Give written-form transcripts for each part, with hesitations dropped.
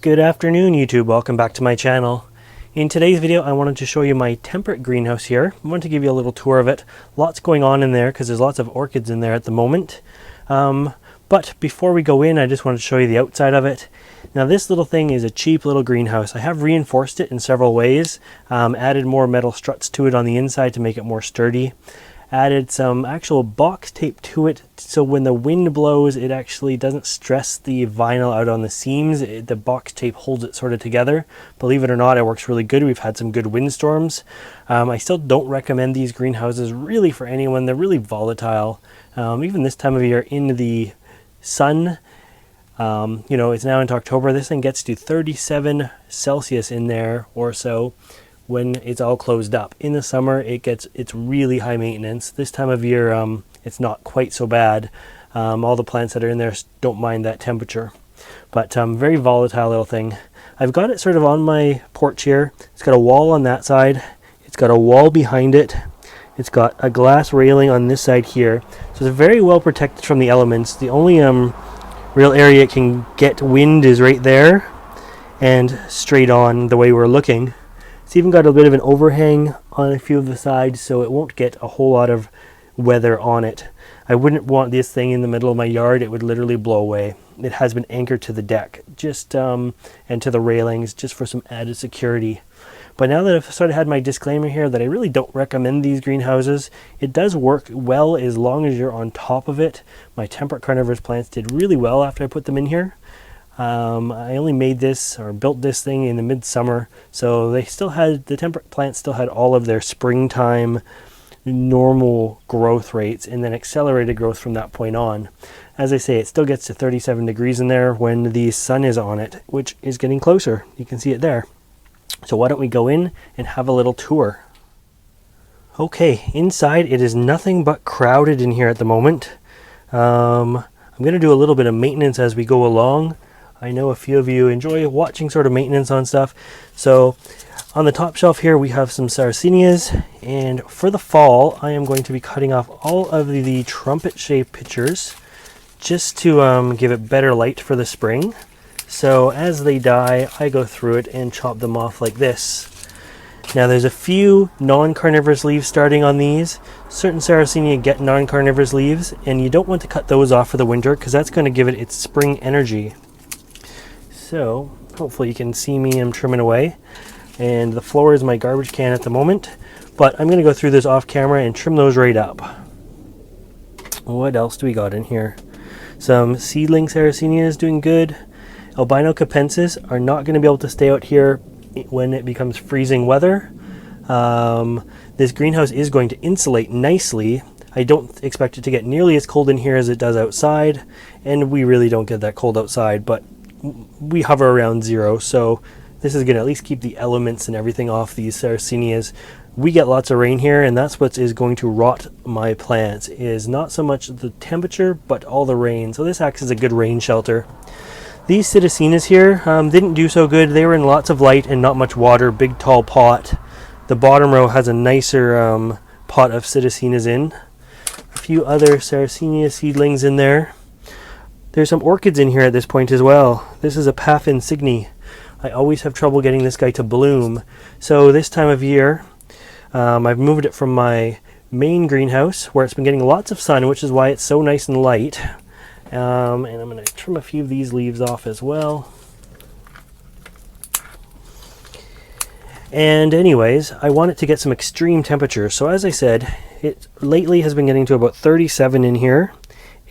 Good afternoon, YouTube. Welcome back to my channel. In today's video, I wanted to show you my Temperate greenhouse here. I wanted to give you a little tour of it. Lots going on in there because there's lots of orchids in there at the moment. But before we go in, I just wanted to show you the outside of it. Now this little thing is a cheap little greenhouse. I have reinforced it in several ways. Added more metal struts to it on the inside to make it more sturdy. Added some actual box tape to it so when the wind blows it actually doesn't stress the vinyl out on the seams. The box tape holds it sort of together. Believe it or not, it works really good. We've had some good windstorms. I still don't recommend these greenhouses really for anyone. They're really volatile. Even this time of year in the sun, you know, it's now into October. This thing gets to 37 Celsius in there or so when it's all closed up. In the summer it's really high maintenance. This time of year it's not quite so bad. All the plants that are in there don't mind that temperature, but very volatile little thing. I've got it sort of on my porch here. It's got a wall on that side, it's got a wall behind it, it's got a glass railing on this side here, so it's very well protected from the elements. The only real area it can get wind is right there and straight on the way we're looking. It's even got a bit of an overhang on a few of the sides, so it won't get a whole lot of weather on it. I wouldn't want this thing in the middle of my yard. It would literally blow away. It has been anchored to the deck just and to the railings just for some added security. But now that I've sort of had my disclaimer here that I really don't recommend these greenhouses, it does work well as long as you're on top of it. My Temperate carnivores plants did really well after I put them in here. I only made this or built this thing in the midsummer, so they still had, the Temperate plants still had all of their springtime normal growth rates and then accelerated growth from that point on. As I say, it still gets to 37 degrees in there when the sun is on it, which is getting closer. You can see it there. So why don't we go in and have a little tour. Okay, inside it is nothing but crowded in here at the moment. I'm going to do a little bit of maintenance as we go along. I know a few of you enjoy watching sort of maintenance on stuff. So on the top shelf here we have some Sarracenias, and for the fall I am going to be cutting off all of the trumpet shaped pitchers just to give it better light for the spring. So as they die I go through it and chop them off like this. Now there's a few non-carnivorous leaves starting on these. Certain Sarracenia get non-carnivorous leaves and you don't want to cut those off for the winter because that's going to give it its spring energy. So hopefully you can see me, I'm trimming away. And the floor is my garbage can at the moment, but I'm going to go through this off camera and trim those right up. What else do we got in here? Some seedling Sarracenia is doing good. Albino capensis are not going to be able to stay out here when it becomes freezing weather. This greenhouse is going to insulate nicely. I don't expect it to get nearly as cold in here as it does outside, and we really don't get that cold outside, but we hover around 0, so this is going to at least keep the elements and everything off these Sarracenias. We get lots of rain here, and that's what is going to rot my plants, is not so much the temperature but all the rain. So this acts as a good rain shelter. These Sarracenas here didn't do so good. They were in lots of light and not much water. Big tall pot. The bottom row has a nicer pot of Sarracenas in. A few other Sarracenia seedlings in there. There's some orchids in here at this point as well. This is a Path Insigne. I always have trouble getting this guy to bloom. So this time of year, I've moved it from my main greenhouse where it's been getting lots of sun, which is why it's so nice and light. And I'm going to trim a few of these leaves off as well. And anyways, I want it to get some extreme temperatures. So as I said, it lately has been getting to about 37 in here.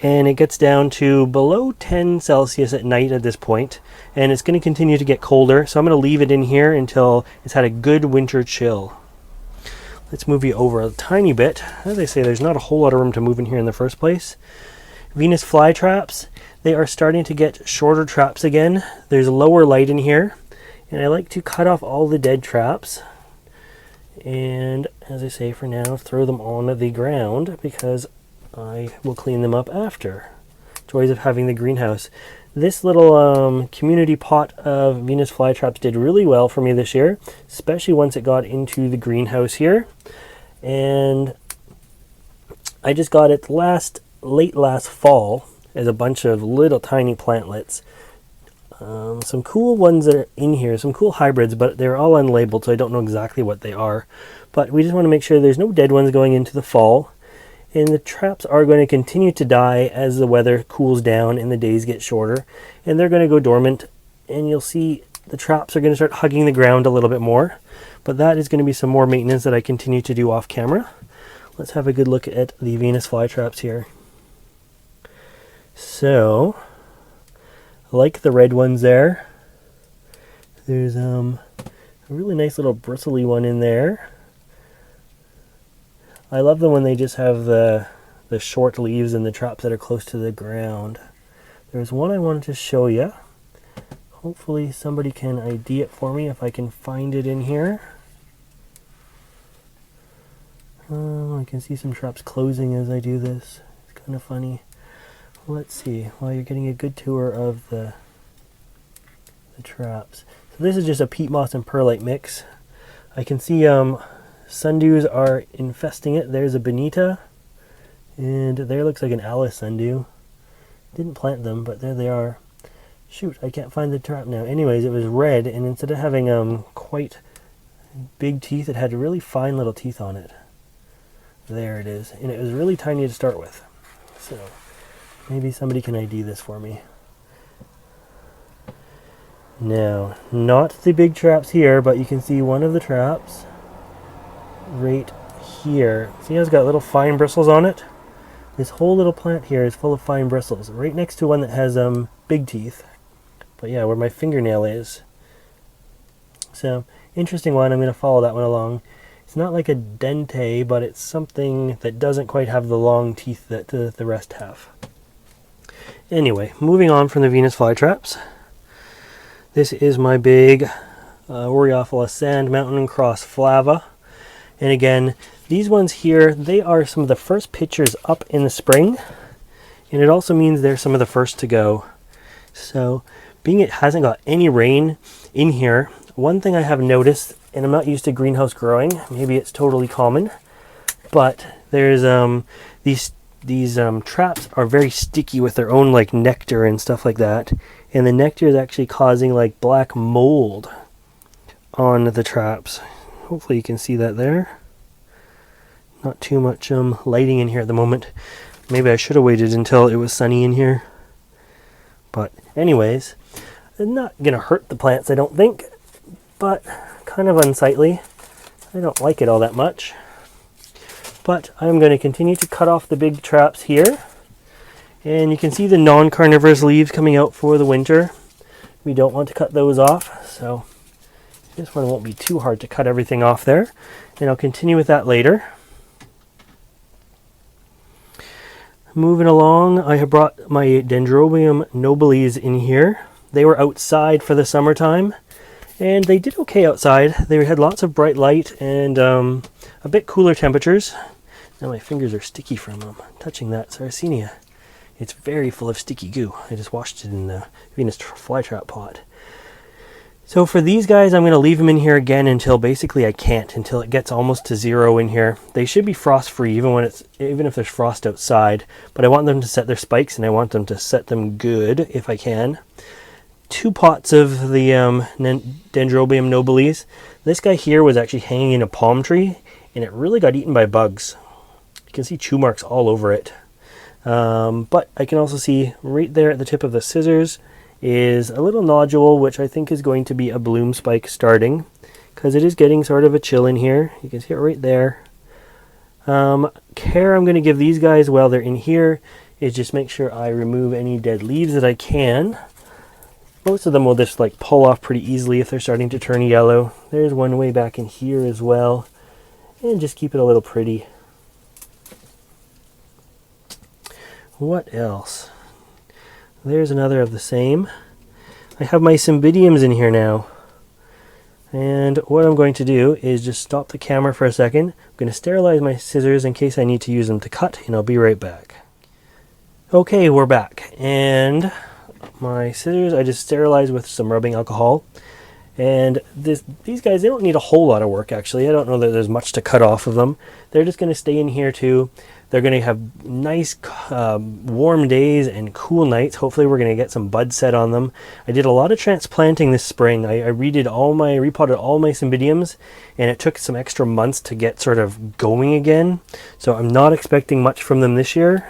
And it gets down to below 10 Celsius at night at this point, and it's going to continue to get colder, so I'm going to leave it in here until it's had a good winter chill. Let's move you over a tiny bit. As I say, there's not a whole lot of room to move in here in the first place. Venus flytraps, they are starting to get shorter traps again. There's lower light in here, and I like to cut off all the dead traps. And as I say, for now, throw them on the ground because I will clean them up after. Joys of having the greenhouse. This little community pot of Venus flytraps did really well for me this year, especially once it got into the greenhouse here. And I just got it late last fall as a bunch of little tiny plantlets. some cool ones that are in here, some cool hybrids, but they're all unlabeled, so I don't know exactly what they are. But we just want to make sure there's no dead ones going into the fall. And the traps are going to continue to die as the weather cools down and the days get shorter. And they're going to go dormant. And you'll see the traps are going to start hugging the ground a little bit more. But that is going to be some more maintenance that I continue to do off camera. Let's have a good look at the Venus flytraps here. So, I like the red ones there. There's a really nice little bristly one in there. I love them when they just have the short leaves and the traps that are close to the ground. There's one I wanted to show you. Hopefully somebody can ID it for me if I can find it in here. I can see some traps closing as I do this. It's kind of funny. Let's see, while you're getting a good tour of the traps. So this is just a peat moss and perlite mix. I can see sundews are infesting it. There's a bonita, and there looks like an Alice sundew. Didn't plant them, but there they are. Shoot, I can't find the trap now. Anyways, it was red, and instead of having quite big teeth, it had really fine little teeth on it. There it is, and it was really tiny to start with. So maybe somebody can ID this for me. Now, not the big traps here, but you can see one of the traps right here. See how it's got little fine bristles on it? This whole little plant here is full of fine bristles, right next to one that has big teeth. But yeah, where my fingernail is. So, interesting one. I'm going to follow that one along. It's not like a dente, but it's something that doesn't quite have the long teeth that the rest have. Anyway, moving on from the Venus flytraps. This is my big Oreophila Sand Mountain Cross Flava. And again, these ones here, they are some of the first pitchers up in the spring. And it also means they're some of the first to go. So, being it hasn't got any rain in here, one thing I have noticed, and I'm not used to greenhouse growing, maybe it's totally common, but there's these traps are very sticky with their own like nectar and stuff like that. And the nectar is actually causing like black mold on the traps. Hopefully you can see that there. Not too much lighting in here at the moment. Maybe I should have waited until it was sunny in here. But anyways, it's not going to hurt the plants, I don't think. But kind of unsightly. I don't like it all that much. But I'm going to continue to cut off the big traps here. And you can see the non-carnivorous leaves coming out for the winter. We don't want to cut those off, so this one won't be too hard to cut everything off there. And I'll continue with that later. Moving along, I have brought my Dendrobium nobilis in here. They were outside for the summertime, and they did okay outside. They had lots of bright light and a bit cooler temperatures. Now my fingers are sticky from touching that Sarracenia. It's very full of sticky goo. I just washed it in the Venus flytrap pot. So for these guys, I'm going to leave them in here again until basically I can't, until it gets almost to zero in here. They should be frost free even if there's frost outside, but I want them to set their spikes and I want them to set them good if I can. 2 pots of the Dendrobium nobilis. This guy here was actually hanging in a palm tree and it really got eaten by bugs. You can see chew marks all over it. But I can also see right there at the tip of the scissors is a little nodule, which I think is going to be a bloom spike starting, because it is getting sort of a chill in here. You can see it right there. Care I'm going to give these guys while they're in here is just make sure I remove any dead leaves that I can. Most of them will just like pull off pretty easily if they're starting to turn yellow. There's one way back in here as well, and just keep it a little pretty. What else? There's another of the same. I have my cymbidiums in here now. And what I'm going to do is just stop the camera for a second. I'm going to sterilize my scissors in case I need to use them to cut, and I'll be right back. Okay, we're back. And my scissors I just sterilized with some rubbing alcohol. And these guys, they don't need a whole lot of work actually. I don't know that there's much to cut off of them. They're just going to stay in here to They're going to have nice warm days and cool nights. Hopefully we're going to get some bud set on them. I did a lot of transplanting this spring. I repotted all my cymbidiums, and it took some extra months to get sort of going again. So I'm not expecting much from them this year,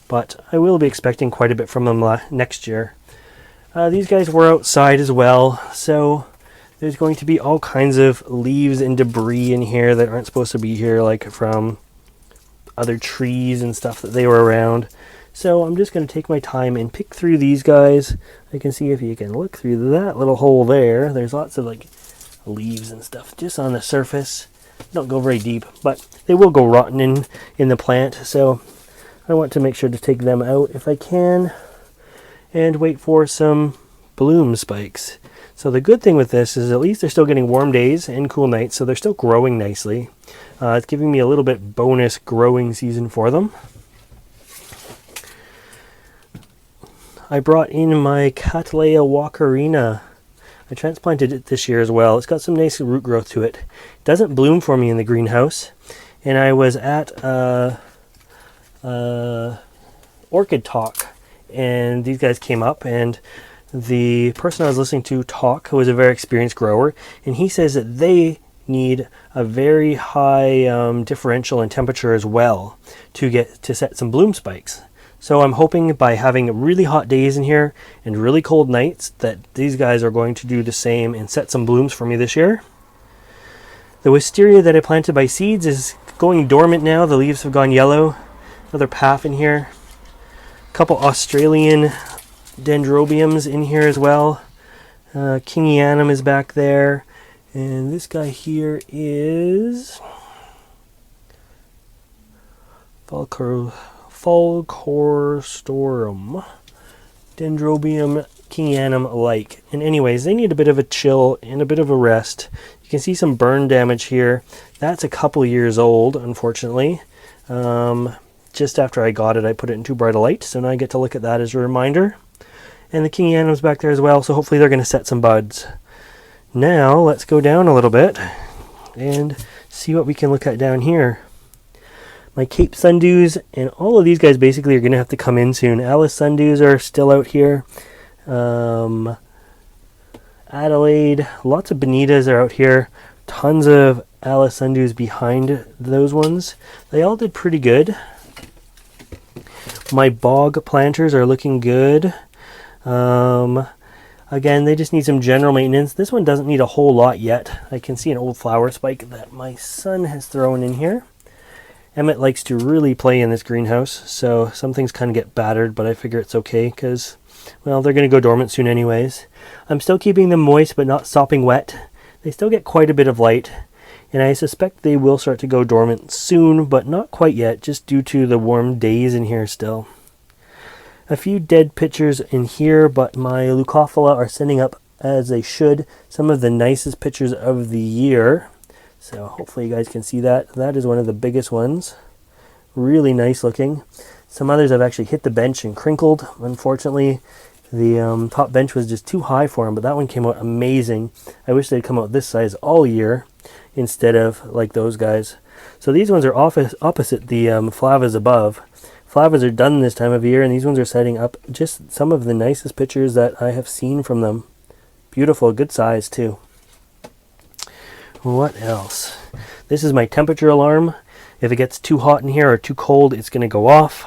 but I will be expecting quite a bit from them next year. These guys were outside as well, so there's going to be all kinds of leaves and debris in here that aren't supposed to be here, like from other trees and stuff that they were around. So I'm just going to take my time and pick through these guys. I can see if you can look through that little hole there. There's lots of like leaves and stuff just on the surface. Don't go very deep, but they will go rotten in the plant. So I want to make sure to take them out if I can and wait for some bloom spikes. So the good thing with this is at least they're still getting warm days and cool nights, so they're still growing nicely. It's giving me a little bit bonus growing season for them. I brought in my Cattleya walkerina. I transplanted it this year as well. It's got some nice root growth to it. It doesn't bloom for me in the greenhouse. And I was at Orchid Talk, and these guys came up, and the person I was listening to talk, who was a very experienced grower, and he says that they need a very high differential in temperature as well to set some bloom spikes. So I'm hoping by having really hot days in here and really cold nights that these guys are going to do the same and set some blooms for me this year. The wisteria that I planted by seeds is going dormant now. The leaves have gone yellow. Another path in here. A couple Australian dendrobiums in here as well. Kingianum is back there. And this guy here is Falcorstorum. Dendrobium kingianum-like. And anyways, they need a bit of a chill and a bit of a rest. You can see some burn damage here. That's a couple years old, unfortunately. Just after I got it, I put it in too bright a light, so now I get to look at that as a reminder. And the kingianum's back there as well, so hopefully they're going to set some buds. Now, let's go down a little bit and see what we can look at down here. My Cape Sundews, and all of these guys basically are going to have to come in soon. Alice Sundews are still out here. Adelaide, lots of Bonitas are out here. Tons of Alice Sundews behind those ones. They all did pretty good. My bog planters are looking good. Again, they just need some general maintenance. This one doesn't need a whole lot yet. I can see an old flower spike that my son has thrown in here. Emmett likes to really play in this greenhouse, so some things kind of get battered, but I figure it's okay because, well, they're going to go dormant soon anyways. I'm still keeping them moist but not sopping wet. They still get quite a bit of light, and I suspect they will start to go dormant soon, but not quite yet, just due to the warm days in here still. A few dead pitchers in here, but my Leucophila are sending up as they should. Some of the nicest pitchers of the year. So hopefully you guys can see that. That is one of the biggest ones. Really nice looking. Some others have actually hit the bench and crinkled. Unfortunately, the top bench was just too high for them, but that one came out amazing. I wish they'd come out this size all year instead of like those guys. So these ones are opposite the Flavas above. Flavas are done this time of year, and these ones are setting up just some of the nicest pictures that I have seen from them. Beautiful, good size too. What else? This is my temperature alarm. If it gets too hot in here or too cold, it's going to go off.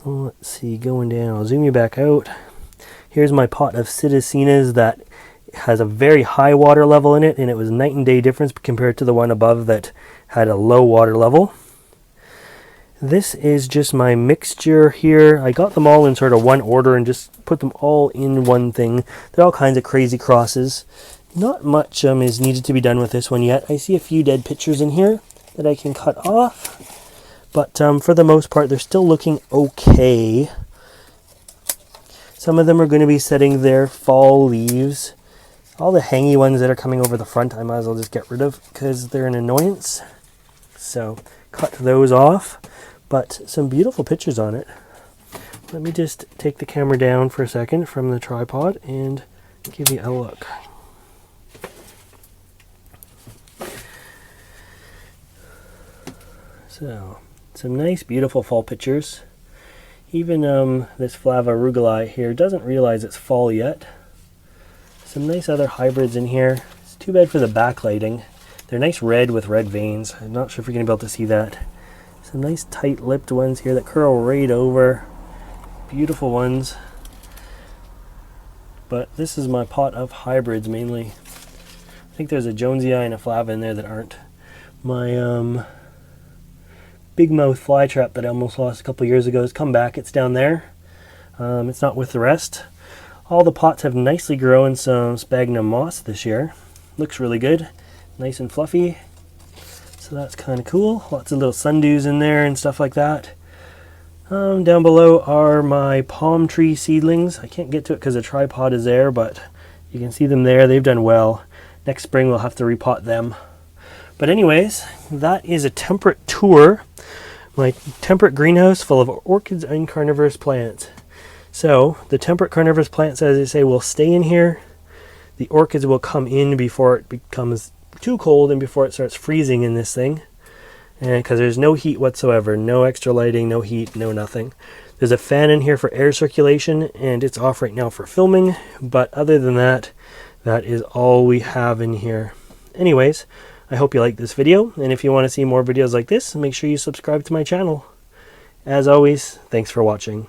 Let's see, going down. I'll zoom you back out. Here's my pot of Sarracenas that has a very high water level in it, and it was night and day difference compared to the one above that had a low water level. This is just my mixture here. I got them all in sort of one order and just put them all in one thing. They're all kinds of crazy crosses. Not much is needed to be done with this one yet. I see a few dead pitchers in here that I can cut off, but for the most part they're still looking okay. Some of them are going to be setting their fall leaves. All the hangy ones that are coming over the front I might as well just get rid of because they're an annoyance. So cut those off, but some beautiful pictures on it. Let me just take the camera down for a second from the tripod and give you a look. So, some nice beautiful fall pictures. Even this Flava arugulae here doesn't realize it's fall yet. Some nice other hybrids in here. It's too bad for the backlighting. They're nice red with red veins. I'm not sure if you're going to be able to see that. Some nice tight-lipped ones here that curl right over. Beautiful ones. But this is my pot of hybrids mainly. I think there's a Jonesii and a Flava in there that aren't. My big mouth flytrap that I almost lost a couple years ago has come back. It's down there. It's not with the rest. All the pots have nicely grown some sphagnum moss this year. Looks really good. Nice and fluffy. So that's kind of cool. Lots of little sundews in there and stuff like that. Down below are my palm tree seedlings. I can't get to it because the tripod is there, but you can see them there. They've done well. Next spring we'll have to repot them. But anyways, that is a Temperate tour. My Temperate greenhouse full of orchids and carnivorous plants. So the Temperate carnivorous plants, as I say, will stay in here. The orchids will come in before it becomes too cold and before it starts freezing in this thing. And because there's no heat whatsoever, no extra lighting, no heat, no nothing. There's a fan in here for air circulation, and it's off right now for filming. But other than that, that is all we have in here. Anyways, I hope you liked this video, and if you want to see more videos like this, make sure you subscribe to my channel. As always, thanks for watching.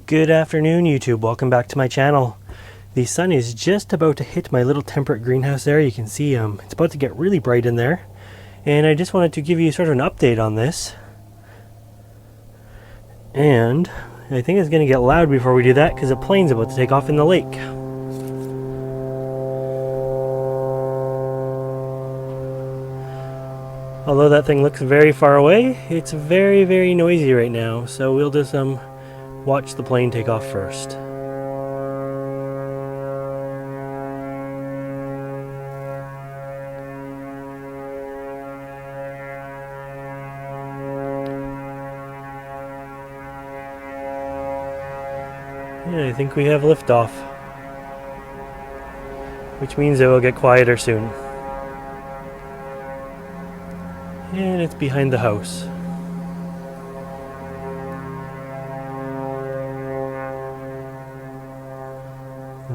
Good afternoon, YouTube. Welcome back to my channel. The sun is just about to hit my little Temperate greenhouse there. You can see it's about to get really bright in there. And I just wanted to give you sort of an update on this. And I think it's going to get loud before we do that because a plane's about to take off in the lake. Although that thing looks very far away, it's very, very noisy right now. So we'll just watch the plane take off first. Yeah, I think we have liftoff, which means it will get quieter soon. And it's behind the house.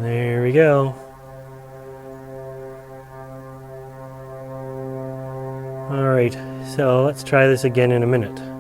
There we go. Alright, so let's try this again in a minute.